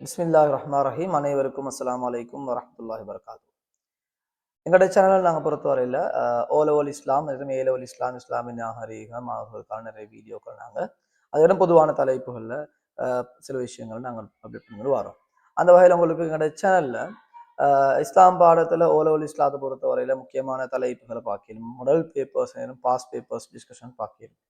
பிஸ்மில்லாஹிர்ரஹ்மானிர்ரஹீம். அனைவருக்கும் அஸ்ஸலாமு அலைக்கும் வரஹ்மத்துல்லாஹி வபரகாத்துஹு. எங்களுடைய சேனல் நாங்கள் பொறுத்தவரையில் ஓ லெவல் இஸ்லாம் மற்றும் ஏ லெவல் இஸ்லாம், இஸ்லாமின் நாகரீகம் அவர்களுக்கான நிறைய வீடியோக்கள் நாங்கள் அதிடம் பொதுவான தலைப்புகளில் சில விஷயங்கள் நாங்கள் அப்டேட் பண்ணி வரோம். அந்த வகையில் உங்களுக்கு எங்களுடைய சேனலில் இஸ்லாம் பாடத்தில் ஓ லெவல் இஸ்லாத்தை பொறுத்தவரையில் முக்கியமான தலைப்புகளை பார்க்கணும், முதல் பேப்பர்ஸ் நேரம் பாஸ் பேப்பர்ஸ் டிஸ்கஷன் பார்க்கணும்.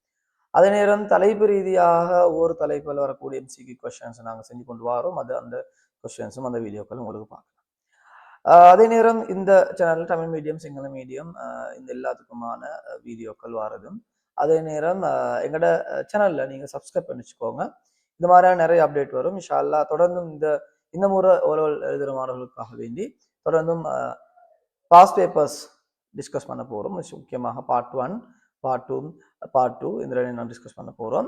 அதே நேரம் தலைப்பு ரீதியாக ஒவ்வொரு தலைப்பில் வரக்கூடிய எம்சிக்யூ கொஸ்டின்ஸ் நாங்கள் செஞ்சு கொண்டு வரோம். அந்த கொஸ்டின்ஸும் அந்த வீடியோக்கள் உங்களுக்கு பார்க்கலாம். அதே நேரம் இந்த channel Tamil medium, Sinhala medium இந்த எல்லாத்துக்குமான வீடியோக்கள் வரதும். அதே நேரம் எங்களோட சேனல்ல நீங்க சப்ஸ்கிரைப் பண்ணி வச்சுக்கோங்க. இந்த மாதிரியான நிறைய அப்டேட் வரும். இன்ஷா அல்லாஹ் தொடர்ந்தும் இந்த முறை ஓரல் எழுதுகிற மாணவர்களுக்காக வேண்டி தொடர்ந்தும் பாஸ் பேப்பர்ஸ் டிஸ்கஸ் பண்ண போகிறோம். முக்கியமாக பார்ட் 1, பார்ட் 2, பார்ட் 2 இந்த ரெண்டு நான் டிஸ்கஸ் பண்ண போகிறோம்.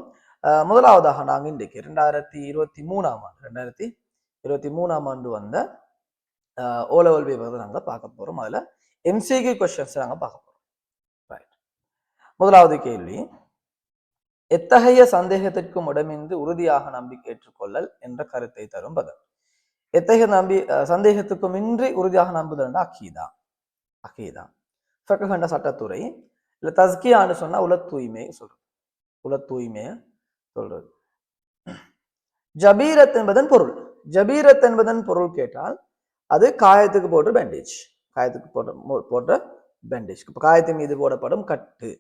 முதலாவதாக நாங்கள் இன்றைக்கு 2023ஆம் ஆண்டு வந்த ஓ லெவல் பேப்பர் நாங்கள் பார்க்க போகிறோம். அதில் எம்சிக்யூ கொஸ்டின்ஸ் நாங்கள் பார்க்க போகிறோம். ரைட். முதலாவது கேள்வி, எத்தகைய சந்தேகத்திற்கும் இடமின்றி உறுதியாக நம்பிக்கை ஏற்றுக்கொள்ளல் என்ற கருத்தை தரும் பதில். எத்தகைய சந்தேகத்துக்கும் இன்றி உறுதியாக நம்புதல் அக்கீதா. அக்கீதா ஃபக்ஹ் என்ற சட்டத்துறை இல்லை தஸ்கியான்னு சொன்னா உல தூய்மையை சொல்றது. உல தூய்மையை சொல்றது. ஜபீரத் என்பதன் பொருள், ஜபீரத் என்பதன் பொருள் கேட்டால் அது காயத்துக்கு போட்டு பேண்டேஜ், காயத்துக்கு போட்ட பேண்டேஜ், காயத்தின் மீது போடப்படும் கட்டு.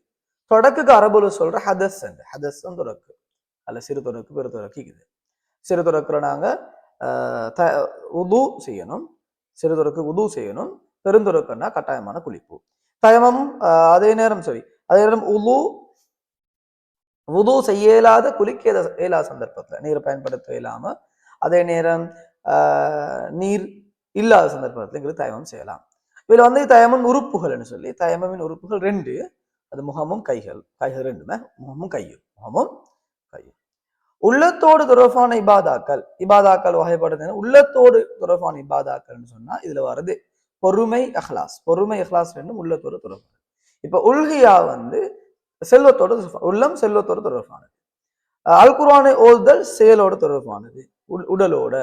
தொடக்குக்கு அரபுல சொல்ற ஹதஸ், ஹதஸ் தொடக்கு அல்ல சிறு தொடக்கு பெரு தொடக்கு. இது சிறு தொடக்குல நாங்க உது செய்யணும், சிறு தொடக்கு உது செய்யணும், பெருந்தொடக்குன்னா கட்டாயமான குளிப்பு, தயமம். அதே நேரம் அதே நேரம் உது செய்ய இயலாத குளிக்க இயலாத சந்தர்ப்பத்துல நீரை பயன்படுத்த இயலாம, அதே நேரம் நீர் இல்லாத சந்தர்ப்பத்தில் எங்களுக்கு தயமம் செய்யலாம். இதுல வந்து தயமின் உறுப்புகள்னு சொல்லி, தயமின் உறுப்புகள் 2, அது முகமும் கைகள், கைகள் ரெண்டுமே முகமும் கையும், முகமும் கையும். உள்ளத்தோடு தொடர்பான இபாதாக்கள் வகைப்படுது. உள்ளத்தோடு தொடர்பான இபாதாக்கள்னு சொன்னா இதுல வருது பொறுமை அஹ்லாஸ், பொறுமை அஹ்லாஸ் ரெண்டும் உள்ளத்தோடு தொடர்பானது. இப்ப உல்ஹியா வந்து செல்வத்தோடு, உள்ளம் செல்வத்தோடு தொடர்பானது. அல் குர்ஆனை ஓதுதல் செயலோடு தொடர்பானது, உடலோட.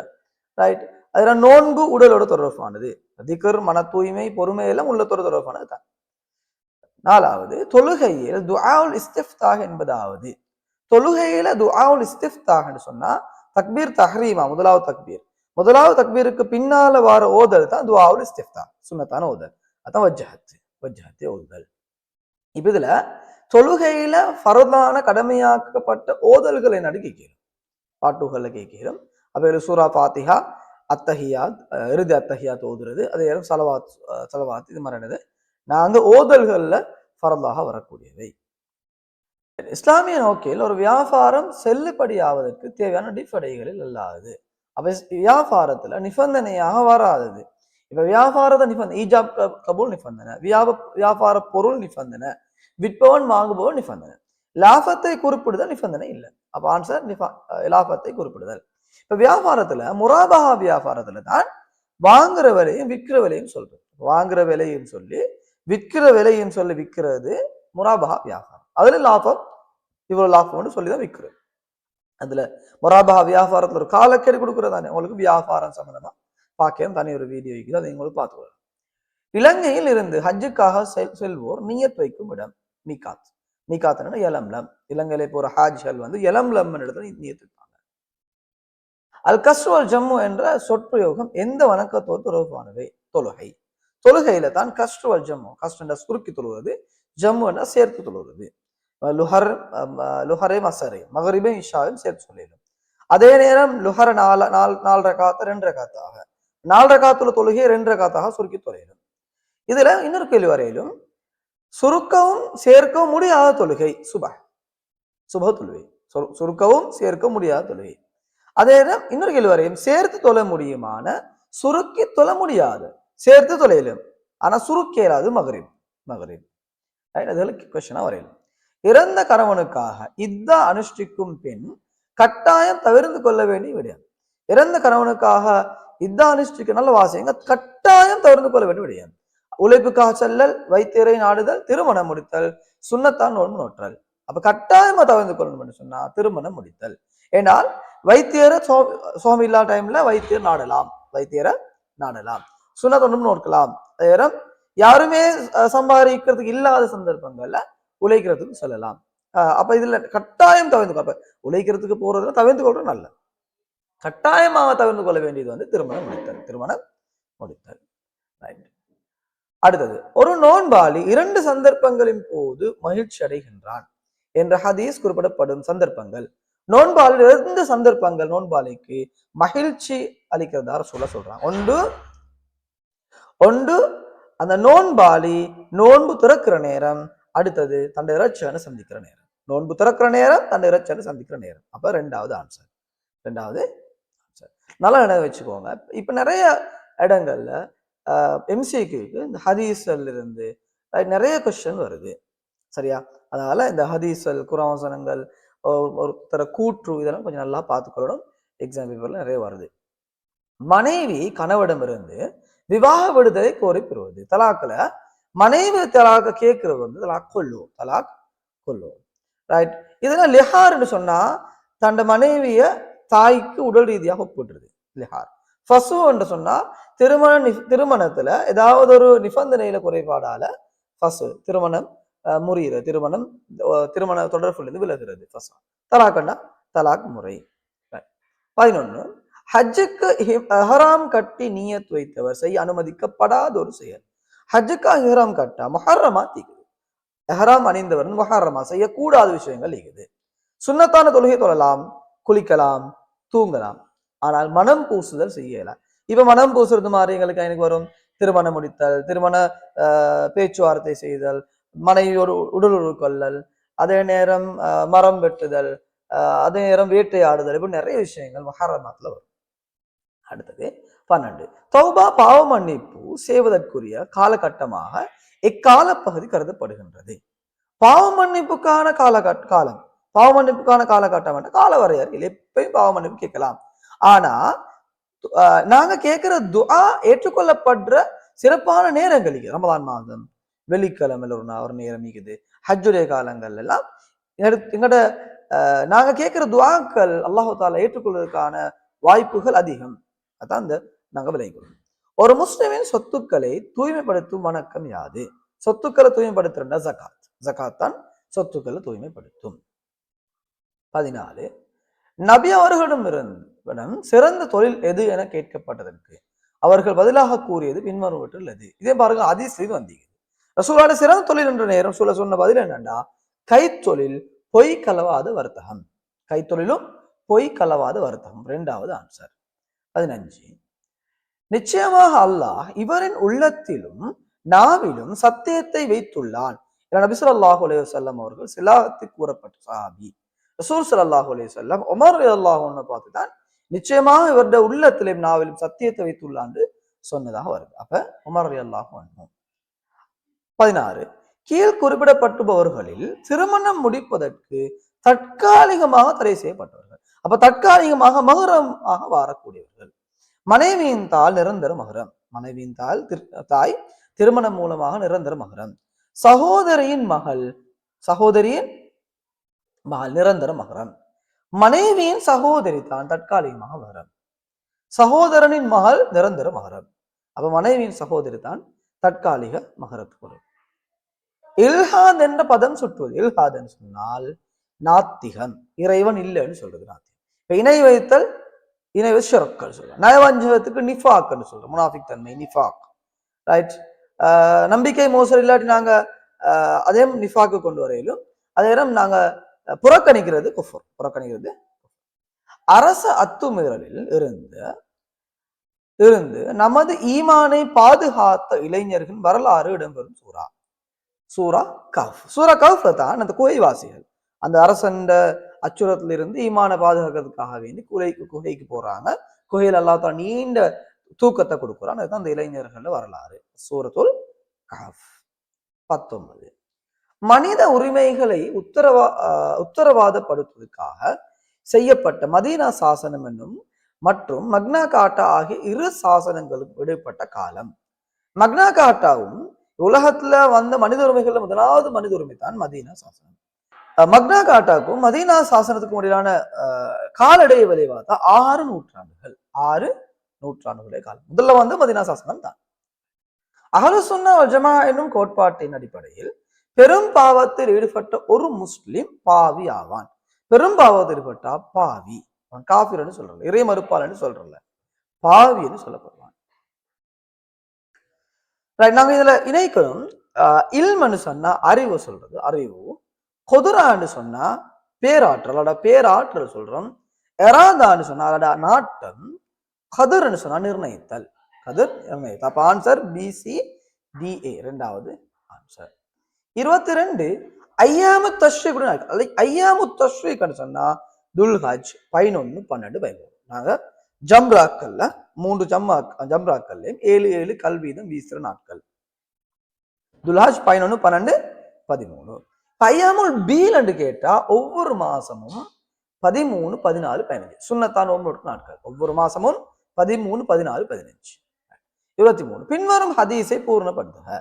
ரைட். அதனால நோன்பு உடலோட தொடர்பானது. திக்ர், மன தூய்மை, பொறுமை எல்லாம் உள்ளத்தோடு தொடர்பானது தான். 4வது, தொழுகையில் துஆவுல் இஸ்திஃப்தாஹ் என்பதாவது. தொழுகையில துஆவுல் இஸ்திஃப்தாஹ்னு சொன்னா தக்பீர் தஹ்ரீமா, முதலாவது தக்பீருக்கு பின்னால வர ஓதல் தான் துஆவுல் இஸ்திஃப்தாஹ், சுன்னத்தான ஓதல். அதான் வஜ்ஹத் ஓதல். இப்ப இதுல தொழுகையில ஃபர்தான கடமையாக்கப்பட்ட ஓதல்களை நடு கேட்கிறோம், பாட்டுகள்ல கேட்கிறோம். அப்ப சூரா ஃபாத்திஹா, அத்தஹியாத், இறுதி அத்தஹியாத் ஓதுறது, அதே நேரம் சலவாத் இது மாதிரியானது நாங்க ஓதல்கள்ல ஃபர்தாக வரக்கூடியவை. இஸ்லாமிய நோக்கில் ஒரு வியாபாரம் செல்லுபடியாவதற்கு தேவையான அடிப்படைகளில் அல்லாது. அப்ப வியாபாரத்துல நிபந்தனையாக வராதது. இப்ப வியாபாரத நிபந்தனை ஈஜாப் கபூல் நிபந்தனை, வியாபார பொருள் நிபந்தனை, விற்பவன் வாங்குபவன் நிபந்தனை, லாபத்தை குறிப்பிடுதல் நிபந்தனை இல்லை. அப்ப ஆன்சர் லாபத்தை குறிப்பிடுதல். இப்ப வியாபாரத்துல முராபஹா வியாபாரத்துல தான் வாங்குற விலையும் விற்கிற விலையும் சொல்றது. வாங்குற விலையும் சொல்லி விற்கிற விலையும் சொல்லி விற்கிறது முராபஹா வியாபாரம். அதுல லாபம் இவ்வளவு லாபம்னு சொல்லிதான் விற்கிறது. அதுல முராபஹா வியாபாரத்துல ஒரு காலக்கெடு கொடுக்கறதானே உங்களுக்கு வியாபாரம் சம்பந்தமா பாக்கியம் தனி ஒரு வீடியோ இருக்குது, அதை உங்களுக்கு பார்த்துக்கலாம். இலங்கையில் இருந்து ஹஜ்ஜுக்காக செல்வோர் நியத் வைக்கும் இடம் மீகாத். மீகாத்னா எலம்லம். இலங்கையில போற ஹாஜ்கள் வந்து எலம்லம் இடத்துல நியத் வைப்பாங்க. அல் கஸ்ரு அல் ஜம்மு என்ற சொற்பிரயோகம் எந்த வணக்கத்தோடு தொடர்பானவை? தொழுகை. தொழுகையில தான் கஸ்ரு அல் ஜம்மு, கஸ்ட் சுருக்கி தொழுவது, ஜம்மு என்ற சேர்த்து தொழுவது. லுஹரை மசரை மகரிபை இஷாவையும் சேர்த்து சொல்லிடும். அதே நேரம் லுஹர 4 ரகாத்த 2 ரகாத்தாக, 4 ரகாத்துல தொழுகையை 2 ரகாத்தாக சுருக்கி தொலையிடும். இதுல இன்னொரு கேள்வி வரையிலும் சுருக்கவும் சேர்க்கவும் முடியாத தொழுகை சுப தொழுகை, சுருக்கவும் சேர்க்க முடியாத தொழுகை. அதே நேரம் இன்னொரு கேள்வி வரையும் சேர்த்து தொழ முடியுமான, சுருக்கி தொழ முடியாது, சேர்த்து தொலையிலும் ஆனா சுருக்கேறாது மகரிப். கொஸ்டினா வரையிலும் இறந்த கணவனுக்காக இத்தா அனுஷ்டிக்கும் பெண் கட்டாயம் தவிர்த்து கொள்ள வேண்டிய விடயம். இறந்த கணவனுக்காக இத்தா அனுஷ்டிக்க நல்ல வாசியங்க கட்டாயம் தவிர்த்து கொள்ள வேண்டிய விடயம். உழைப்புக்காக செல்லல், வைத்தியரை நாடுதல், திருமணம் முடித்தல், சுண்ணத்தான் நோன்பு நோற்றல். அப்ப கட்டாயமா தவிர்த்து கொள்ளணும் சொன்னா திருமணம் முடித்தல். ஏனால் வைத்தியரை சோகம் இல்லா டைம்ல வைத்தியர் நாடலாம், வைத்தியரை நாடலாம். சுனத் ஒன்றும் நோக்கலாம். நேரம் யாருமே சம்பாதிக்கிறதுக்கு இல்லாத சந்தர்ப்பங்கள்ல உழைக்கிறதுக்கு சொல்லலாம். அப்ப இதுல கட்டாயம் தவிர்த்து, அப்ப உழைக்கிறதுக்கு போறதுல தவிர்த்து கொள்றது நல்ல. கட்டாயமாக தவிர்த்து கொள்ள வேண்டியது வந்து திருமணம் முடித்தல். திருமணம் முடித்தல். அடுத்தது, ஒரு நோன்பாளி 2 சந்தர்ப்பங்களின் போது மகிழ்ச்சி அடைகின்றான் என்ற ஹதீஸ் குறிப்பிடப்படும் சந்தர்ப்பங்கள். நோன்பாளி 2 சந்தர்ப்பங்கள் நோன்பாளிக்கு மகிழ்ச்சி அளிக்கிறதா சொல்றாங்க. ஒன்று அந்த நோன்பாளி நோன்பு திறக்கிற நேரம், அடுத்தது தன்னை இறைச்சனை சந்திக்கிற நேரம். நோன்பு திறக்கிற நேரம், தன்னை இறைச்சனை சந்திக்கிற நேரம். அப்ப 2வது ஆன்சர். 2வது ஆன்சர். நல்லா நினைவு வச்சுக்கோங்க. இப்ப நிறைய இடங்கள்ல எம்சிக்யூக்கு இந்த ஹதீஸ்ல இருந்து நிறைய கொஸ்டின் வருது. சரியா? அதனால இந்த ஹதீஸ்கள், குர்ஆன் வசனங்கள், ஒருத்தர கூற்று இதெல்லாம் கொஞ்சம் நல்லா பார்த்துக்கொள்ளணும். எக்ஸாம் பேப்பர்ல நிறைய வருது. மனைவி கணவனிடமிருந்து விவாக விடுதலை கோரி பெறுவது. தலாக்ல மனைவி தலாக்க கேட்கிறது வந்து தலாக் கொள்ளுவோம். ரைட்? இதெல்லாம் லிஹார்னு சொன்னா தன் மனைவிய தாய்க்கு உடல் ரீதியாக ஒப்பிடுறது லிஹார். ஃபசு என்று சொன்னா திருமணத்துல ஏதாவது ஒரு நிபந்தனையில குறைபாடால ஃபசு திருமணம் முறிகிற திருமண தொடர்பிலிருந்து விலகிறது. ஃபசா. தலாக்கண்டா தலாக் முறை. 11 ஹஜ்ஜுக்கு இஹ்ராம் கட்டி நியத் வைத்தவர் செய்ய அனுமதிக்கப்படாத ஒரு செயல். ஹஜ்ஜுக்கு இஹ்ராம் கட்டா முஹர்ரமா தீக்குது. இஹ்ராம் அணிந்தவர் முஹர்ரமா செய்யக்கூடாத விஷயங்கள் இருக்குது. சுன்னத்தான தொழுகை தொழலாம், குளிக்கலாம், தூங்கலாம். ஆனால் மனம் பூசுதல் செய்யலாம். இப்ப மனம் பூசுறது மாதிரி எங்களுக்கு எனக்கு வரும் திருமணம் முடித்தல், திருமண பேச்சுவார்த்தை செய்தல், மனைவியோடு உடலுறவு கொள்ளல், அதே நேரம் மரம் வெட்டுதல், அதே நேரம் வேட்டையாடுதல், இப்படி நிறைய விஷயங்கள் முஹர்ரமாத்துல வரும். அடுத்தது 12 தௌபா பாவ மன்னிப்பு செய்வதற்குரிய காலகட்டமாக இக்கால பகுதி கருதப்படுகின்றது. பாவ மன்னிப்புக்கான காலம், பாவ மன்னிப்புக்கான காலகட்டம் என்ற கால வரையறையில் எப்பயும் பாவ மன்னிப்பு கேட்கலாம். ஆனா நாங்க கேட்கிற துஆ ஏற்றுக்கொள்ளப்படுற சிறப்பான நேரங்கள் ரமலான் மாதம், வெள்ளிக்கிழமையில ஒரு நேரம் இருக்குது, ஹஜ்ஜுடைய காலங்கள் எல்லாம் எங்கட நாங்க கேட்கிற துஆக்கள் அல்லாஹ் தஆலா ஏற்றுக்கொள்வதற்கான வாய்ப்புகள் அதிகம். அதான் நாங்க விளைகிறோம். ஒரு முஸ்லிமின் சொத்துக்களை தூய்மைப்படுத்தும் வணக்கம் யாது? சொத்துக்களை தூய்மைப்படுத்துறா ஜகாத். ஜகாத் தான் சொத்துக்களை தூய்மைப்படுத்தும். 14 நபி அவர்களிடம் சிறந்த தொழில் எது என கேட்கப்பட்டதற்கு அவர்கள் பதிலாக கூறியது பின்வருவற்றில் எது? இதே பாருங்க, ஹதீஸ்ல வந்தீங்க. ரசூலுல்லாஹி சிறந்த தொழில் என்ற நேரம் சொன்ன பதில் என்னன்னா, கைத்தொழில் பொய் கலவாத வர்த்தகம். கைத்தொழிலும் பொய் கலவாத வர்த்தகம். 2வது ஆன்சர். 15 நிச்சயமாக அல்லாஹ் இவரின் உள்ளத்திலும் நாவிலும் சத்தியத்தை வைத்துள்ளான். நபி ஸல்லல்லாஹு அலைஹி வஸல்லம் அவர்கள் சிலாகத்து கூறப்பட்ட சஹாபி ரசூல் ஸல்லல்லாஹு அலைஹி வஸல்லம் உமர் ரலியல்லாஹு அன்ஹு பார்த்துதான் நிச்சயமாக இவருடைய உள்ளத்திலும் நாவிலும் சத்தியத்தை வைத்துள்ளான் சொன்னதாக வருது. அப்ப உமர் ரலியல்லாஹு அன்ஹு. 16 கீழ் குறிப்பிடப்பட்டுபவர்களில் திருமணம் முடிப்பதற்கு தற்காலிகமாக தடை செய்யப்பட்டவர்கள். அப்ப தற்காலிகமாக மஹரமாக வாரக்கூடியவர்கள். மனைவியின் தால் நிரந்தர மகரம். மனைவியின் தாய் திருமணம் மூலமாக நிரந்தர மகரம். சகோதரியின் மகள் நிரந்தர மகரம். மனைவியின் சகோதரி தான் தற்காலிகமாக மகரம். சகோதரனின் மகள் நிரந்தர மகரம். அப்ப மனைவியின் சகோதரி தான் தற்காலிக மகரத்துக்கு. இல்ஹாத் என்ற பதம் சுட்டுவது. இல்ஹாத் என்று சொன்னால் நாத்திகம், இறைவன் இல்லைன்னு சொல்றது நாத்திகம். இப்ப இணை வைத்தல், இணை ஷிர்க்னு சொல்றோம். நயவஞ்சகத்துக்கு நிஃபாக்னு சொல்றோம். முனாஃபிக் தன்மை நிஃபாக். ரைட்? நம்பிக்கை மோசடி இல்லாட்டி நாங்க அதே நிஃபாக்கு கொண்டு வரையிலும் அதே நேரம் நாங்க புறக்கணிக்கிறது குஃபர். புறக்கணிக்கிறது அரச அத்துமீறலில் இருந்து நமது ஈமானை பாதுகாத்த இளைஞர்கள் வரலாறு இடம்பெறும் சூரா கஹ்ஃப். சூரா கஹ்ஃப்ல தான் அந்த குகைவாசிகள் அந்த அரசன் அச்சுறுத்தல இருந்து ஈமான பாதுகாக்கிறதுக்காக வேண்டி குகைக்கு போறாங்க. குகையில் அல்லாஹ் தஆலா நீண்ட தூக்கத்தை கொடுக்குறான். அதுதான் அந்த இளைஞர்கள் வரலாறு. சூரத்துல் கஹ்ஃப். 19 மனித உரிமைகளை உத்தரவாதப்படுத்துவதற்காக செய்யப்பட்ட மதீனா சாசனம் என்னும் மற்றும் மக்னா காட்டா ஆகிய 2 சாசனங்களுக்கும் இடைப்பட்ட காலம். மக்னா காட்டாவும் உலகத்துல வந்த மனித உரிமைகள்ல முதலாவது மனித உரிமை தான் மதீனா சாசனம். மக்னா காட்டாக்கும் மதீனா சாசனத்துக்கும் இடையிலான காலடைய விலை பார்த்தா 6 நூற்றாண்டுகள். 6 நூற்றாண்டுகளே காலம். முதல்ல வந்து மதீனா சாசனம் தான். அஹ்லு சுன்னா வல் ஜமா என்னும் கோட்பாட்டின் அடிப்படையில் பெரும் பாவத்தில் ஈடுபட்ட ஒரு முஸ்லிம் பாவி ஆவான். பெரும் பாவத்தில் ஈடுபட்டா பாவி, அவன் காஃபிர்னு சொல்றல, இறை மறுப்பாளன்னு சொல்றல, பாவின்னு சொல்லப்படுவான். நாங்க இதுல இணைக்கணும். இல்மன்னு சொன்னா அறிவு சொல்றது, அறிவு. கொதுரான்னு சொன்னா பேராற்றல், அதோட பேராற்றல் சொல்றோம். எராதான்னு சொன்னா அதோட நாட்டம். கதிர்ன்னு சொன்னா நிர்ணயித்தல், கதிர் நிர்ணயித்தல். அப்ப ஆன்சர் பிசி டிஏ இரண்டாவது ஆன்சர். 22 ஐயாமு தஷ்ரீக். ஐயாமு தஷ்ரீக்னு சொன்னா துல்ஹஜ் 11, 12, 13. நாங்க ஜம்ராக்கள்ல 3 ஜம்ராக்கள்லையும் 7 கல் வீதம் வீசுற நாட்கள். துல்ஹஜ் 11, 12, 13. ஐயாமுல் பீல் என்று கேட்டா ஒவ்வொரு மாசமும் 13, 14, 15 சுன்னத்தான் நோன்பு நாட்கள். ஒவ்வொரு மாசமும் 13, 14, 15. 23 பின்வரும் ஹதீஸை பூர்ணப்படுத்துக.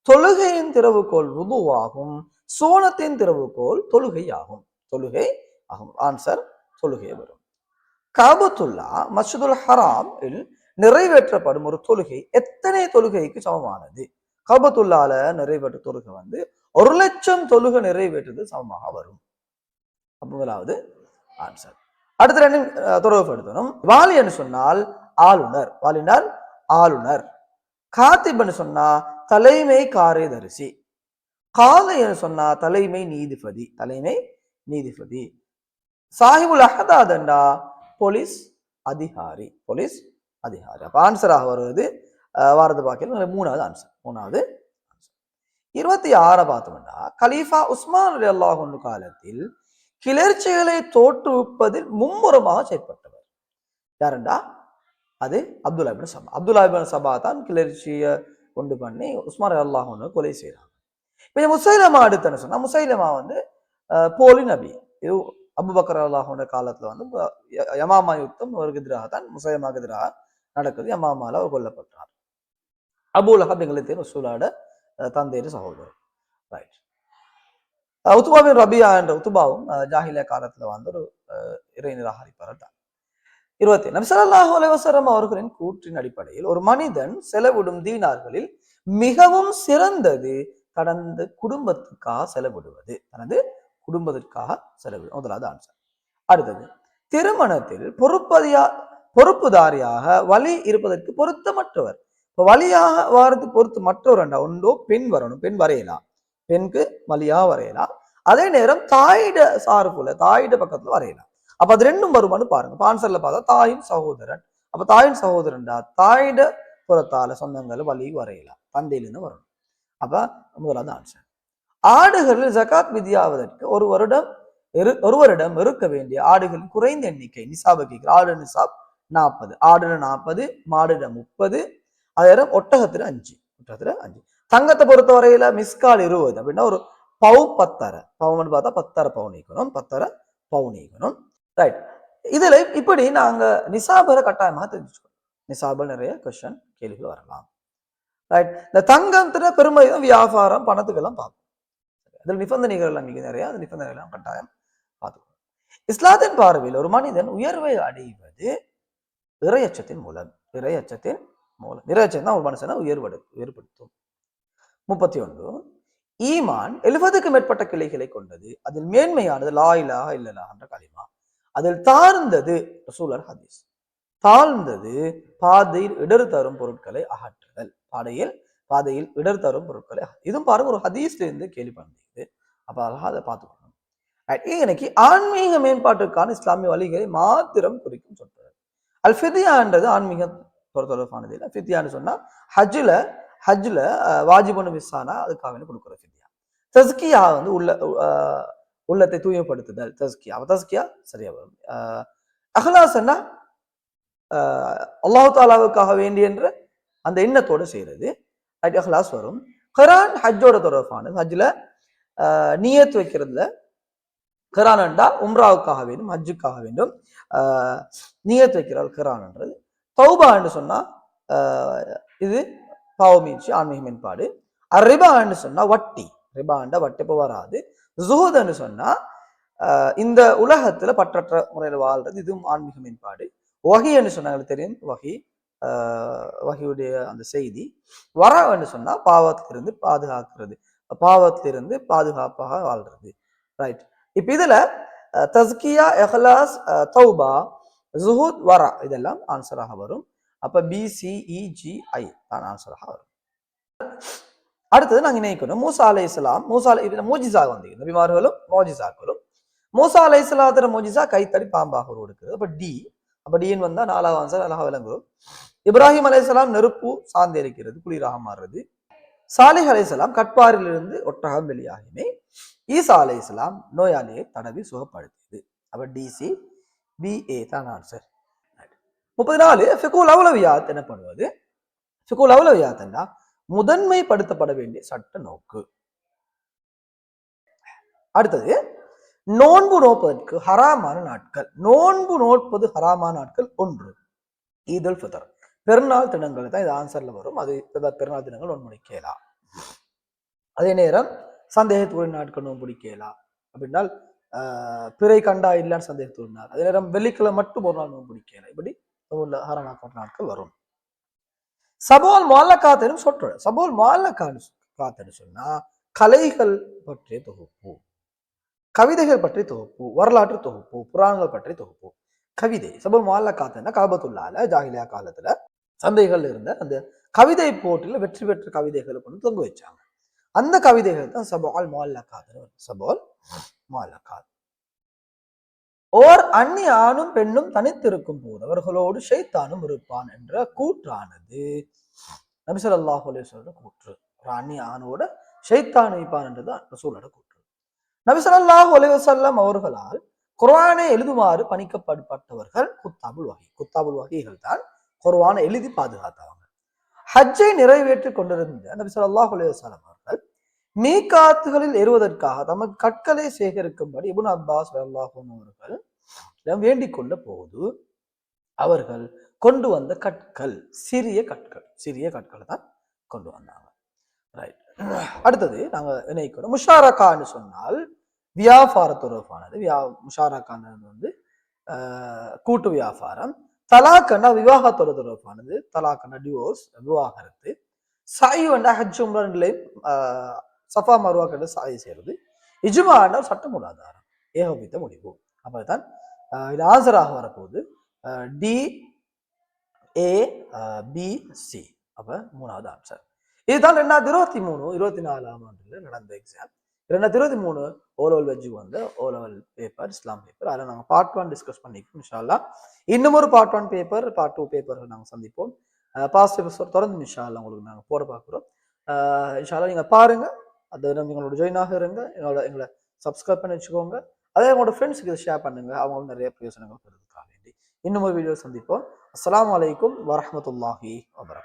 தொழுகையின் திறவுகோல் வுதுவாகும், சோனத்தின் திறவுகோல் தொழுகை ஆகும். தொழுகை ஆகும். ஆன்சர் தொழுகை வரும். காபத்துல்லா மஸ்ஜிதுல் ஹராம் நிறைவேற்றப்படும் ஒரு தொழுகை எத்தனை தொழுகைக்கு சமமானது? காபத்துல்லால நிறைவேற்ற தொழுகை வந்து 1,00,000 தொழுகை நிறைவேற்றது சமமாக வரும். முதலாவது ஆன்சர். அடுத்த ரெண்டு தொடர்புபடுத்தணும். வாலின்னு சொன்னால் ஆளுநர், வாலினர் ஆளுநர். காத்திப்னு சொன்னா தலைமை காரியதரிசி. காலைன்னு சொன்னா தலைமை நீதிபதி, தலைமை நீதிபதி. சாஹிபுல் அஹதாதண்டா போலீஸ் அதிகாரி, போலீஸ் அதிகாரி. அப்ப ஆன்சராக வருவது வாரது பாக்கியம் மூணாவது ஆன்சர், மூணாவது ஆன்சர். 26 பார்த்தோம்னா கலீஃபா உஸ்மான் ரலியல்லாஹு அன்ஹு காலத்தில் கிளர்ச்சிகளை தோற்றுவிப்பதில் மும்முரமாக செயற்பட்டவர் யாருண்டா? அது அப்துல்லா இப்னு சபா. அப்துல்லா இப்னு சபா தான் கிளர்ச்சியை கொண்டு பண்ணி உஸ்மான் ரலியல்லாஹு அன்ஹு கொலை செய்யறாங்க. இப்ப முசைலமா அடுத்தன்னு சொன்னா முசைலமா வந்து போலி நபி. இது அபூபக்கர் ரலியல்லாஹு அன்ஹு காலத்துல வந்து யமாமா யுத்தம் அவருக்கு எதிராக தான், முசைலமாவுக்கு எதிராக நடக்குது. யமாமால அவர் கொல்லப்பட்டார். அபூ லஹப் எங்களுக்கு ரசூலோட தந்தையின் சகோதரர். ரைட். உத்துபாவின் ரபியா என்ற உத்துபாவும் ஜாஹிலியா காலத்துல வந்து ஒரு இறை நிராகரிப்பாளர் தான். 20 நபி ஸல்லல்லாஹு அலைஹி வஸல்லம் அவர்களின் கூற்றின் அடிப்படையில் ஒரு மனிதன் செலவிடும் தீனார்களில் மிகவும் சிறந்தது தனது குடும்பத்துக்காக செலவிடுவது, தனது குடும்பத்திற்காக செலவிடும். முதலாவது ஆன்சர். அடுத்தது திருமணத்தில் பொறுப்புதாரியாக வலி இருப்பதற்கு பொருத்தமற்றவர். இப்போ வலியாக வாரத்துக்கு பொறுத்து மற்றவர் என்றா ஒன்றோ பெண் வரணும், பெண் வரையலாம், பெண்ணுக்கு வலியா வரையலாம். அதே நேரம் தாயிட சார்புல தாயிட பக்கத்துல வரையலாம். அப்ப அது ரெண்டும் வருமானு பாருங்க. ஆன்சர்ல பார்த்தா தாயின் சகோதரன். அப்ப தாயின் சகோதரன்டா தாயிட புறத்தால சொந்தங்கள் வலி வரையலாம், தந்தையிலிருந்து வரணும். அப்ப முதலாவது ஆன்சர். ஆடுகளில் ஜகாத் விதியாவதற்கு ஒருவரிடம் இருக்க வேண்டிய ஆடுகளின் குறைந்த எண்ணிக்கை நிசாப கேட்கிற. ஆடு நிசாப் 40, ஆடுல 40, மாடுல 30, ஆயிரம், ஒட்டகத்துல 5, ஒட்டகத்துல 5. தங்கத்தை பொறுத்த வரையில மிஸ்கால் 20 அப்படின்னா ஒரு பவுன் 10.5 பவுன் பார்த்தா 10.5 பவுன் ஈக்கணும், 10.5 பவுன் ஈக்கணும். ரைட். இதுல இப்படி நாங்க நிசாபரை கட்டாயமாக தெரிஞ்சுக்கணும். நிசாபல் நிறைய கொஸ்டின் கேள்விகள் வரலாம். ரைட். இந்த தங்கத்துல பெருமை வியாபாரம் பணத்துக்கெல்லாம் பார்ப்போம். அதில் நிபந்தனைகள் எல்லாம் மிக நிறைய, அந்த நிபந்தனைகள் எல்லாம் கட்டாயம் பார்த்துக்கணும். இஸ்லாத்தின் பார்வையில் ஒரு மனிதன் உயர்வை அடைவது இறையச்சத்தின் மூலம். இறையச்சத்தின் மூலம். இறையச்சம் தான் ஒரு மனுஷனை உயர்படுத்தும். 31 ஈமான் 70க்கும் மேற்பட்ட கிளைகளை கொண்டது. அதில் மேன்மையானது லா இலாஹா இல்லல்லாஹ் என்ற கலிமா. அதில் தாழ்ந்தது ரசூலுல்லாஹ் ஹதீஸ். தாழ்ந்தது பாதையில் இடர் தரும் பொருட்களை அகற்றுதல். பாதையில் இடர் தரும் பொருட்களை இதுவும் பாருங்க ஒரு ஹதீஸ்ல இருந்து கேள்வி பண்ணிது. அப்ப அதை பார்த்துக்கணும். இன்னைக்கு ஆன்மீக மேம்பாட்டுக்கான இஸ்லாமிய வழிகளை மாத்திரம் குறிக்கும் சொல்றது. அல் ஃபித்யான்றது ஆன்மீக தொடர்பானது இல்லை. ஃபித்யான்னு சொன்னா ஹஜ்ல வாஜிபுன் விசானா அதுக்காக கொடுக்குற ஃபித்யா. தஸ்கியா வந்து உள்ளத்தை தூய்மைப்படுத்துதல் தஸ்கியா. தஸ்கியா சரியா வரும். அஹ்லாஸ்னா அல்லாஹ் தாலாவுக்காக வேண்டி என்ற அந்த எண்ணத்தோடு செய்யறது அஹ்லாஸ் வரும். குர்ஆன் ஹஜ்ஜோட தொடர்பானது. ஹஜ்ல நியத் வைக்கிறதுல குர்ஆன்டா உம்ராவுக்காக வேண்டும், ஹஜ்ஜுக்காக வேண்டும் நியத் வைக்கிறார் குர்ஆன்ன்றது. தௌபான்னு சொன்னா இது பாவமீட்சி ஆன்மீக மேம்பாடு. ரிபான்னு சொன்னா வட்டி. ரிபாண்டா வட்டி இப்போ வராது. ஜுஹூதுன்னு சொன்னா இந்த உலகத்துல பற்றற்ற முறையில் வாழ்றது, இதுவும் ஆன்மீக மேம்பாடு. வஹின்னு சொன்னா தெரியும், வஹியுடைய அந்த செய்தி. வரன்னு சொன்னா பாவத்திலிருந்து பாதுகாக்கிறது, பாவத்திலிருந்து பாதுகாப்பாக வாழ்றது. ரைட். இப்ப இதுல தஸ்கியா, இஹ்லாஸ், தௌபா, ஜுஹூத், வரா இதெல்லாம் ஆன்சராக வரும். அப்ப BCEGI தான் ஆன்சராக வரும். அடுத்தது நாங்க நினைக்கணும், மூசா அலைஹிஸ்ஸலாம், மோஜிசா வந்து நபிமார்களும் மோஜிசாக்களும். மூசா அலைஹிஸ்ஸலாத்தோட மோஜிசா கைத்தடி பாம்பாக உருவெடுக்கிறது. அப்ப டின்னு வந்தா 4வது ஆன்சர் அழகா விளங்குறோம். இப்ராஹிம் அலைஹிஸ்ஸலாம் நெருப்பு சார்ந்து இருக்கிறது, குளிராக மாறுறது. சாலிஹ் அலைஹிஸ்ஸலாம் கட்பாரிலிருந்து ஒட்டகம் வெளியாகினே. ஈசா அலைஹிஸ்ஸலாம் நோயாளியை தடவி சுகப்படுத்தியது. அப்ப DCBA தான் ஆன்சர். 34 ஃபிகுல் அவுலவியாத் என்ன பண்ணுவது? ஃபிகுல் அவுலவியாத் என்ன? முதன்மைப்படுத்தப்பட வேண்டிய சட்ட நோக்கு. அடுத்தது நோன்பு நோப்பதற்கு ஹராமான நாட்கள். நோன்பு நோட்பது ஹராமான நாட்கள் 1 ஈதுல் ஃபித்ர், பெருநாள் தினங்கள் தான் இது ஆன்சர்ல வரும். அது பெருநாள் தினங்கள் நோன்பு பிடிக்கலாம். அதே நேரம் சந்தேகத்துக்குரிய நாட்கள் நோன்பு பிடிக்கலாம். அப்படின்னால் பிறை கண்டா இல்லைன்னு சந்தேகத்துக்குரிய. அதே நேரம் வெள்ளிக்கிழமை மட்டும் ஒரு நாள் நோன்பு பிடிக்கலாம். இப்படி ஹராமான நாட்கள் வரும். சபோல் முஅல்லகாத்துன்னு சொல்றோம். சபோல் முஅல்லகாத்துன்னு சொன்னா கலைகள் பற்றிய தொகுப்பு, கவிதைகள் பற்றிய தொகுப்பு, வரலாற்று தொகுப்பு, புராணங்கள் பற்றிய தொகுப்பு. கவிதை சபோல் முஅல்லகாத்துன்னா கஅபத்துல்லாஹ்ல ஜாஹிலியா காலத்துல சந்தைகள் இருந்த அந்த கவிதை போட்டியில வெற்றி பெற்ற கவிதைகளை கொண்டு தொங்க வச்சாங்க. அந்த கவிதைகள் தான் சபோல் முஅல்லகாத். சபோல் முஅல்லகாத். ஓர் அந்நிய ஆணும் பெண்ணும் தனித்திருக்கும் போது அவர்களோடு ஷைத்தானும் இருப்பான் என்ற கூற்றானது நபி ஸல்லல்லாஹு அலைஹி வஸல்லம் கூற்று. ஒரு அந்நிய ஆணோட ஷைத்தான் இருப்பான் என்றது ரசூலோட கூற்று. நபி ஸல்லல்லாஹு அலைஹி வஸல்லம் அவர்களால் குர்ஆனை எழுதுமாறு பணிக்கப்பட்டவர்கள் குத்தாபுல் வஹீகள் தான் குர்ஆனை எழுதி பாதுகாத்தவங்க. ஹஜ்ஜை நிறைவேற்றி கொண்டிருந்த நபி ஸல்லல்லாஹு அலைஹி வஸல்லம் அவர்கள் மீகாத்துகளில் ஏறுவதற்காக தமக்கு கற்களை சேகரிக்கும்படி இப்னு அப்பாஸ் ரலியல்லாஹு அன்ஹு அவர்கள் வேண்டிக் கொண்ட போது அவர்கள் கொண்டு வந்த கற்கள் சிறிய கற்களை தான் கொண்டு வந்தாங்க. ரைட். அடுத்தது நாங்க நினைக்கிறோம், முஷாரக்கான்னு சொன்னால் வியாபார தொடர்பானது. முஷாரக்கானது வந்து கூட்டு வியாபாரம். தலாக்கன்னா விவாகத்தோட தொடர்பானது. தலாக்கன்னா டிவோர்ஸ், விவாகரத்து. சாய் வண்டா ஹஜ் உம்ரா சஃபா மர்வா கண்டு சாய் செய்யறது. இஜ்மான்னா சட்ட மூலாதாரம், ஏகோபித்த முடிவு. அப்பதான் இது ஆன்சராக வரப்போகுது DABC. அப்ப 3வது ஆன்சர். இதுதான் 2023-24ஆம் ஆண்டுல நடந்த எக்ஸாம். 2023 ஓலெவல் வெஜ்ஜு வந்து ஓலெவல் பேப்பர், இஸ்லாம் பேப்பர். அதில் நாங்கள் பார்ட் 1 டிஸ்கஸ் பண்ணிப்போம் இன்ஷா அல்லாஹ். இன்னும் ஒரு பார்ட் 1 பேப்பர், பார்ட் 2 பேப்பர்கள் நாங்கள் சந்திப்போம். பாஸ்ட் எபிசோட் தொடர்ந்து இன்ஷா அல்லாஹ் உங்களுக்கு நாங்கள் போட பார்க்குறோம். இன்ஷா அல்லாஹ் நீங்கள் பாருங்க, அது எங்களோட ஜாயினாக இருங்க, எங்களை சப்ஸ்கிரைப் பண்ணி வச்சுக்கோங்க. அதே உங்களோட ஃப்ரெண்ட்ஸுக்கு இதை ஷேர் பண்ணுங்க, அவங்களும் நிறைய பிரயோசனங்கள் பெறுவதற்காக வேண்டி. இன்னும் ஒரு வீடியோ சந்திப்போம். அஸ்ஸலாமு அலைக்கும் வரஹ்மத்துல்லாஹி வபரகாத்துஹு.